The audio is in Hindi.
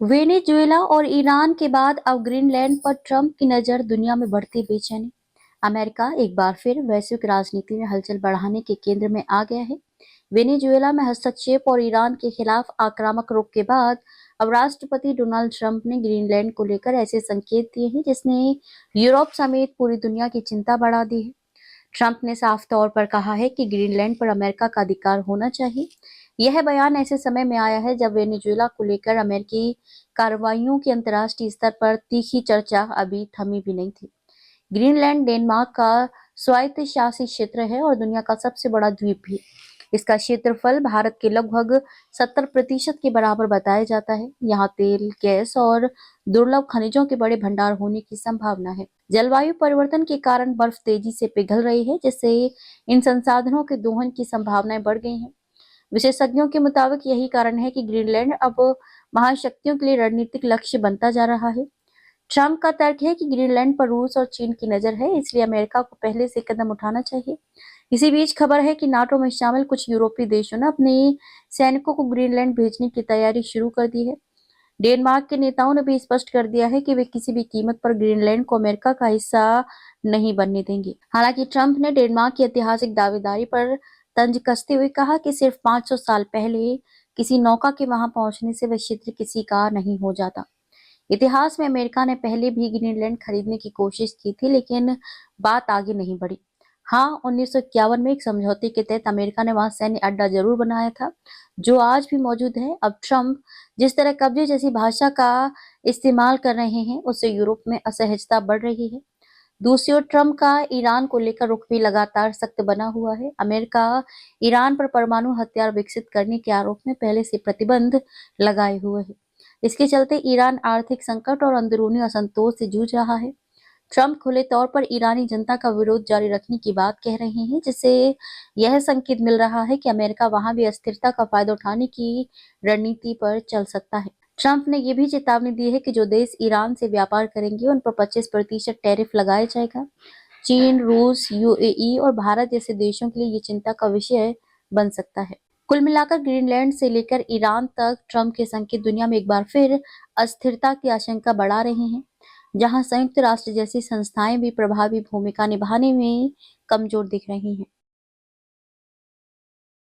वेनेजुएला और ईरान के बाद अब ग्रीनलैंड पर ट्रंप की नजर, दुनिया में बढ़ती बेचैनी। अमेरिका एक बार फिर वैश्विक राजनीति में हलचल बढ़ाने के केंद्र में आ गया है। वेनेजुएला में हस्तक्षेप और ईरान के खिलाफ आक्रामक रुख के बाद अब राष्ट्रपति डोनाल्ड ट्रंप ने ग्रीनलैंड को लेकर ऐसे संकेत दिए हैं जिसने यूरोप समेत पूरी दुनिया की चिंता बढ़ा दी है। ट्रंप ने साफ तौर पर कहा है कि ग्रीनलैंड पर अमेरिका का अधिकार होना चाहिए। यह बयान ऐसे समय में आया है जब वेनेजुएला को लेकर अमेरिकी कार्रवाइयों की अंतर्राष्ट्रीय स्तर पर तीखी चर्चा अभी थमी भी नहीं थी। ग्रीनलैंड डेनमार्क का स्वायत्त शासित क्षेत्र है और दुनिया का सबसे बड़ा द्वीप भी। इसका क्षेत्रफल भारत के लगभग 70% के बराबर बताया जाता है। यहाँ तेल, गैस और दुर्लभ खनिजों के बड़े भंडार होने की संभावना है। जलवायु परिवर्तन के कारण बर्फ तेजी से पिघल रही है, जिससे इन संसाधनों के दोहन की संभावनाएं बढ़ गई हैं। विशेषज्ञों के मुताबिक यही कारण है कि ग्रीनलैंड अब महाशक्तियों के लिए रणनीतिक लक्ष्य बनता जा रहा है। ट्रंप का तर्क है कि ग्रीनलैंड पर रूस और चीन की नजर है, इसलिए अमेरिका को पहले से कदम उठाना चाहिए। इसी बीच खबर है कि नाटो में शामिल कुछ यूरोपीय देशों ने अपने सैनिकों को ग्रीनलैंड भेजने की तैयारी शुरू कर दी है। डेनमार्क के नेताओं ने भी स्पष्ट कर दिया है कि वे किसी भी कीमत पर ग्रीनलैंड को अमेरिका का हिस्सा नहीं बनने देंगे। हालांकि ट्रंप ने डेनमार्क की ऐतिहासिक दावेदारी पर तंज कसते हुए कहा कि सिर्फ 500 साल पहले किसी नौका के वहां पहुंचने से वह क्षेत्र किसी का नहीं हो जाता। इतिहास में अमेरिका ने पहले भी ग्रीनलैंड खरीदने की कोशिश की थी, लेकिन बात आगे नहीं बढ़ी। हाँ, 1951 में एक समझौते के तहत अमेरिका ने वहां सैन्य अड्डा जरूर बनाया था, जो आज भी मौजूद है। अब ट्रंप जिस तरह कब्जे जैसी भाषा का इस्तेमाल कर रहे हैं, उससे यूरोप में असहजता बढ़ रही है। दूसरी ओर ट्रंप का ईरान को लेकर रुख भी लगातार सख्त बना हुआ है। अमेरिका ईरान पर परमाणु हथियार विकसित करने के आरोप में पहले से प्रतिबंध लगाए हुए है। इसके चलते ईरान आर्थिक संकट और अंदरूनी असंतोष से जूझ रहा है। ट्रंप खुले तौर पर ईरानी जनता का विरोध जारी रखने की बात कह रहे हैं, जिससे यह संकेत मिल रहा है कि अमेरिका वहां भी अस्थिरता का फायदा उठाने की रणनीति पर चल सकता है। ट्रंप ने यह भी चेतावनी दी है कि जो देश ईरान से व्यापार करेंगे उन पर 25% टैरिफ लगाया जाएगा। चीन, रूस, यूएई और भारत जैसे देशों के लिए ये चिंता का विषय बन सकता है। कुल मिलाकर ग्रीनलैंड से लेकर ईरान तक ट्रंप के संकेत दुनिया में एक बार फिर अस्थिरता की आशंका बढ़ा रहे हैं, जहां संयुक्त राष्ट्र जैसी संस्थाएं भी प्रभावी भूमिका निभाने में कमजोर दिख रही हैं।